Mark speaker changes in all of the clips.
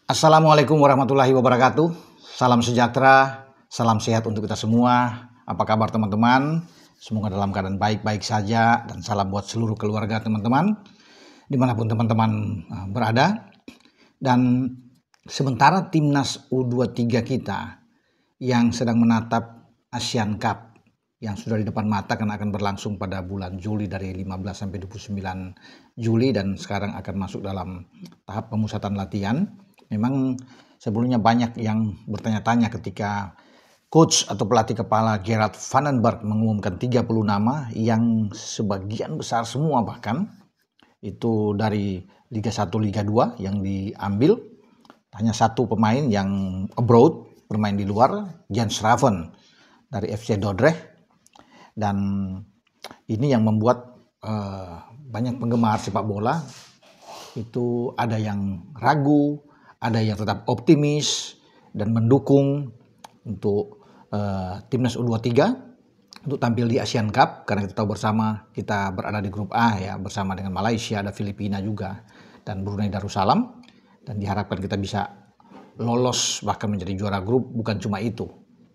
Speaker 1: Assalamualaikum warahmatullahi wabarakatuh. Salam sejahtera, salam sehat untuk kita semua. Apa kabar teman-teman? Semoga dalam keadaan baik-baik saja dan salam buat seluruh keluarga teman-teman dimanapun teman-teman berada. Dan sementara timnas U23 kita yang sedang menatap Asian Cup yang sudah di depan mata karena akan berlangsung pada bulan Juli dari 15 sampai 29 Juli dan sekarang akan masuk dalam tahap pemusatan latihan. Memang sebelumnya banyak yang bertanya-tanya ketika coach atau pelatih kepala Gerard Van den Berg mengumumkan 30 nama yang sebagian besar semua bahkan itu dari Liga 1, Liga 2 yang diambil. Hanya satu pemain yang abroad, bermain di luar, Jan Schraven dari FC Dordrecht. Dan ini yang membuat banyak penggemar sepak bola itu ada yang ragu, ada yang tetap optimis dan mendukung untuk timnas U23 untuk tampil di Asian Cup, karena kita tahu bersama kita berada di grup A ya, bersama dengan Malaysia, ada Filipina juga dan Brunei Darussalam, dan diharapkan kita bisa lolos bahkan menjadi juara grup. Bukan cuma itu,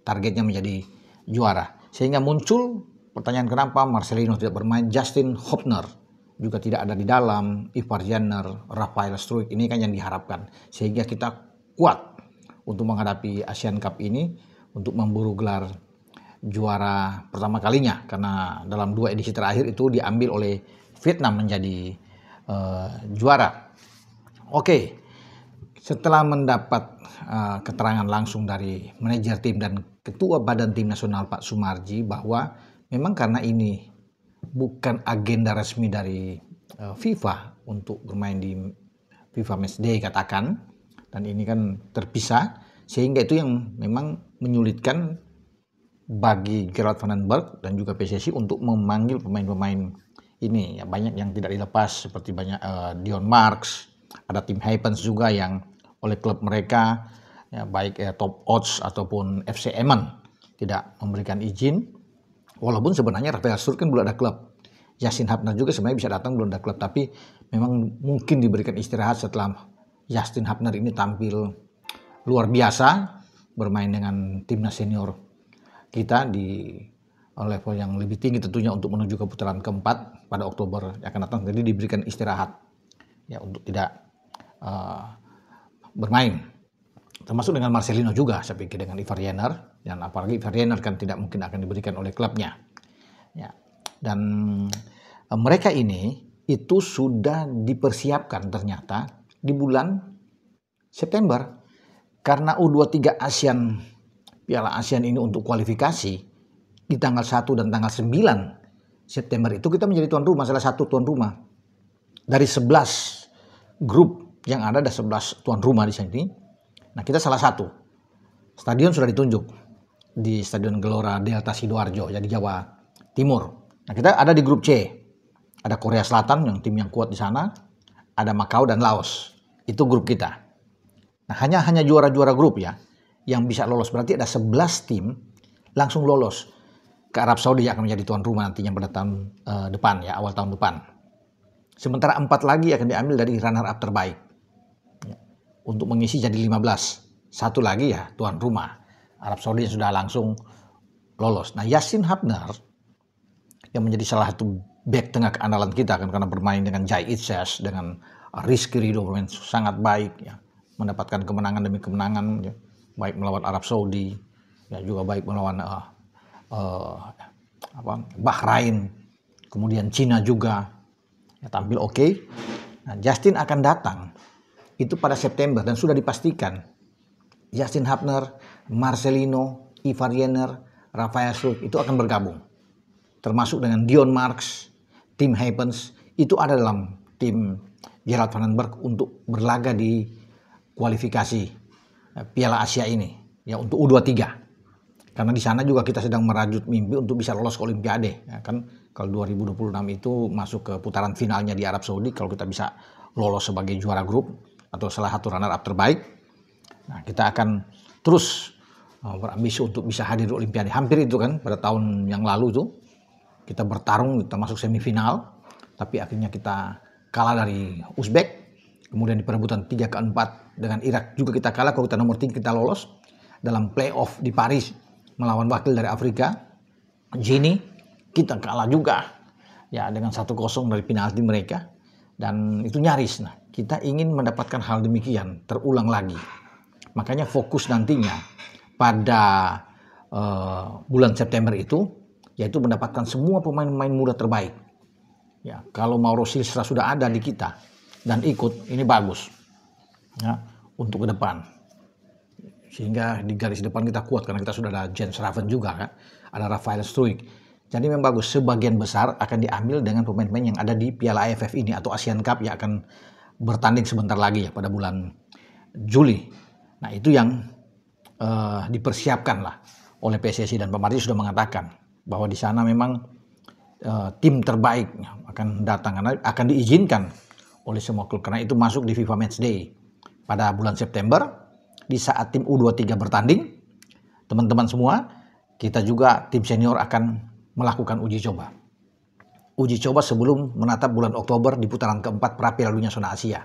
Speaker 1: targetnya menjadi juara. Sehingga muncul pertanyaan kenapa Marcelino tidak bermain, Justin Hubner juga tidak ada di dalam, Ivar Jenner, Rafael Struijk, ini kan yang diharapkan. Sehingga kita kuat untuk menghadapi Asian Cup ini, untuk memburu gelar juara pertama kalinya. Karena dalam 2 edisi terakhir itu diambil oleh Vietnam menjadi juara. Oke, setelah mendapat keterangan langsung dari manajer tim dan Ketua Badan Tim Nasional Pak Sumarji bahwa memang karena ini bukan agenda resmi dari FIFA untuk bermain di FIFA Matchday katakan, dan ini kan terpisah, sehingga itu yang memang menyulitkan bagi Gerard Van den Berg dan juga PSSI untuk memanggil pemain-pemain ini. Ya, banyak yang tidak dilepas seperti banyak Dion Marks, ada Tim Happens juga yang oleh klub mereka ya, baik Top Odds ataupun FC Emmen tidak memberikan izin. Walaupun sebenarnya Rafael Struijk kan belum ada klub. Justin Hubner juga sebenarnya bisa datang, belum ada klub, tapi memang mungkin diberikan istirahat setelah Justin Hubner ini tampil luar biasa bermain dengan timnas senior kita di level yang lebih tinggi tentunya untuk menuju ke putaran keempat pada Oktober yang akan datang. Jadi diberikan istirahat ya untuk tidak bermain. Termasuk dengan Marcelino juga, saya pikir, dengan Ivar Jenner, dan apalagi Ivar Jenner kan tidak mungkin akan diberikan oleh klubnya. Ya. Dan mereka ini itu sudah dipersiapkan ternyata di bulan September, karena U23 ASEAN, Piala ASEAN ini untuk kualifikasi di tanggal 1 dan tanggal 9 September itu kita menjadi tuan rumah, salah satu tuan rumah. Dari 11 grup yang ada 11 tuan rumah di sini. Nah, kita salah satu. Stadion sudah ditunjuk di Stadion Gelora Delta Sidoarjo, ya, di Jawa Timur. Nah, kita ada di grup C. Ada Korea Selatan yang tim yang kuat di sana, ada Macau dan Laos. Itu grup kita. Nah, hanya juara-juara grup ya yang bisa lolos. Berarti ada 11 tim langsung lolos ke Arab Saudi yang akan menjadi tuan rumah nantinya pada tahun depan ya, awal tahun depan. Sementara 4 lagi akan diambil dari runner up terbaik. Untuk mengisi jadi 15. Satu lagi ya tuan rumah Arab Saudi yang sudah langsung lolos. Nah, Justin Hubner yang menjadi salah satu back tengah keandalan kita kan, karena bermain dengan Jai Itses, dengan Rizky Ridho bermain sangat baik ya, mendapatkan kemenangan demi kemenangan ya, baik melawan Arab Saudi ya, juga baik melawan Bahrain, kemudian Cina juga ya, tampil oke. Nah, Justin akan datang itu pada September dan sudah dipastikan Justin Hubner, Marcelino, Ivar Jenner, Rafael Struijk itu akan bergabung. Termasuk dengan Dion Marks, Tim Happens, itu ada dalam tim Gerard Van den Berg untuk berlaga di kualifikasi Piala Asia ini ya, untuk U23. Karena di sana juga kita sedang merajut mimpi untuk bisa lolos ke Olimpiade. Ya kan, kalau 2026 itu masuk ke putaran finalnya di Arab Saudi, kalau kita bisa lolos sebagai juara grup atau salah satu runner up terbaik, nah kita akan terus berambisi untuk bisa hadir di Olimpiade. Hampir itu kan pada tahun yang lalu itu kita bertarung, kita masuk semifinal, tapi akhirnya kita kalah dari Uzbek kemudian di perebutan 3 ke 4 dengan Irak juga kita kalah. Kalau kita nomor 3 kita lolos dalam playoff di Paris melawan wakil dari Afrika, Gini, kita kalah juga ya dengan 1-0 dari penalti mereka, dan itu nyaris. Nah, kita ingin mendapatkan hal demikian terulang lagi. Makanya fokus nantinya pada bulan September itu yaitu mendapatkan semua pemain-pemain muda terbaik. Ya, kalau Mauro Silva sudah ada di kita dan ikut, ini bagus ya untuk ke depan. Sehingga di garis depan kita kuat karena kita sudah ada Jens Raven juga kan, ada Rafael Struijk. Jadi memang bagus, sebagian besar akan diambil dengan pemain-pemain yang ada di Piala AFF ini atau Asian Cup yang akan bertanding sebentar lagi ya pada bulan Juli. Nah, itu yang dipersiapkan lah oleh PSSI, dan Pak Marti sudah mengatakan bahwa di sana memang tim terbaik akan datang, karena akan diizinkan oleh semua klub karena itu masuk di FIFA Matchday pada bulan September di saat tim U23 bertanding. Teman-teman semua, kita juga tim senior akan melakukan uji coba. Uji coba sebelum menatap bulan Oktober di putaran keempat pra Piala Dunia Zona Asia.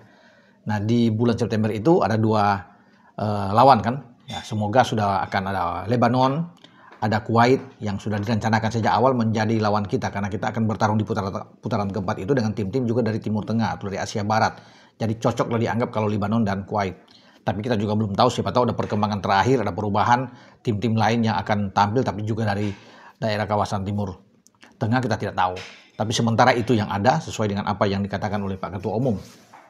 Speaker 1: Nah, di bulan September itu ada 2 lawan kan. Ya, semoga sudah akan ada Lebanon, ada Kuwait yang sudah direncanakan sejak awal menjadi lawan kita karena kita akan bertarung di putaran keempat itu dengan tim-tim juga dari Timur Tengah atau dari Asia Barat. Jadi cocok lah dianggap kalau Lebanon dan Kuwait. Tapi kita juga belum tahu, siapa tahu ada perkembangan terakhir, ada perubahan tim-tim lain yang akan tampil tapi juga dari daerah kawasan Timur Tengah, kita tidak tahu. Tapi sementara itu yang ada sesuai dengan apa yang dikatakan oleh Pak Ketua Umum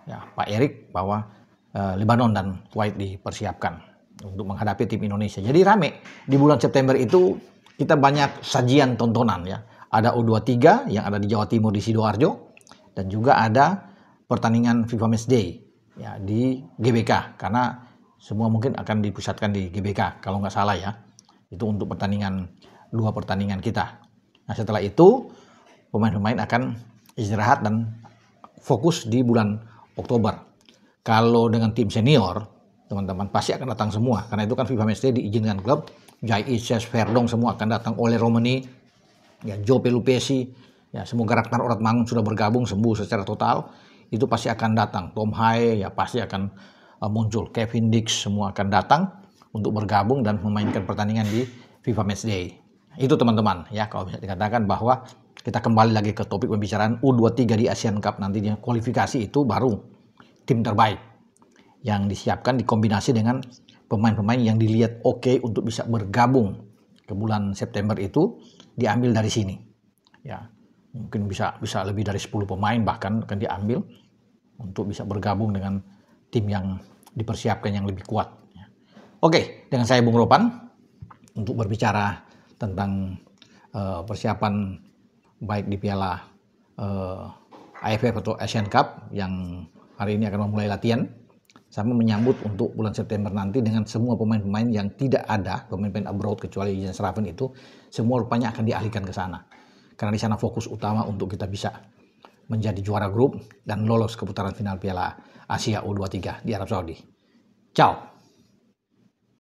Speaker 1: ya, Pak Erik, bahwa Lebanon dan Kuwait dipersiapkan untuk menghadapi tim Indonesia. Jadi rame di bulan September itu, kita banyak sajian tontonan ya. Ada U23 yang ada di Jawa Timur di Sidoarjo, dan juga ada pertandingan FIFA Matchday ya di GBK, karena semua mungkin akan dipusatkan di GBK kalau nggak salah ya. Itu untuk pertandingan, 2 pertandingan kita. Nah, setelah itu pemain-pemain akan istirahat dan fokus di bulan Oktober. Kalau dengan tim senior, teman-teman pasti akan datang semua karena itu kan FIFA Matchday diizinkan klub. Jai Ises, Verdong semua akan datang, oleh Romani, ya Joe Pelupesi, ya semoga Ragnar Oratmangun sudah bergabung sembuh secara total, itu pasti akan datang. Tom Haye ya pasti akan muncul, Kevin Dix semua akan datang untuk bergabung dan memainkan pertandingan di FIFA Matchday. Itu teman-teman ya, kalau bisa dikatakan bahwa kita kembali lagi ke topik pembicaraan U23 di Asian Cup nantinya. Kualifikasi itu baru tim terbaik yang disiapkan dikombinasi dengan pemain-pemain yang dilihat oke untuk bisa bergabung ke bulan September itu, diambil dari sini ya. Mungkin bisa lebih dari 10 pemain bahkan akan diambil untuk bisa bergabung dengan tim yang dipersiapkan yang lebih kuat ya. Oke, dengan saya Bung Ropan untuk berbicara tentang persiapan baik di Piala AFF atau Asian Cup yang hari ini akan memulai latihan, sama menyambut untuk bulan September nanti dengan semua pemain-pemain yang tidak ada, pemain-pemain abroad kecuali Jens Raven itu, semua rupanya akan dialihkan ke sana. Karena di sana fokus utama untuk kita bisa menjadi juara grup dan lolos ke putaran final Piala Asia U23 di Arab Saudi. Ciao.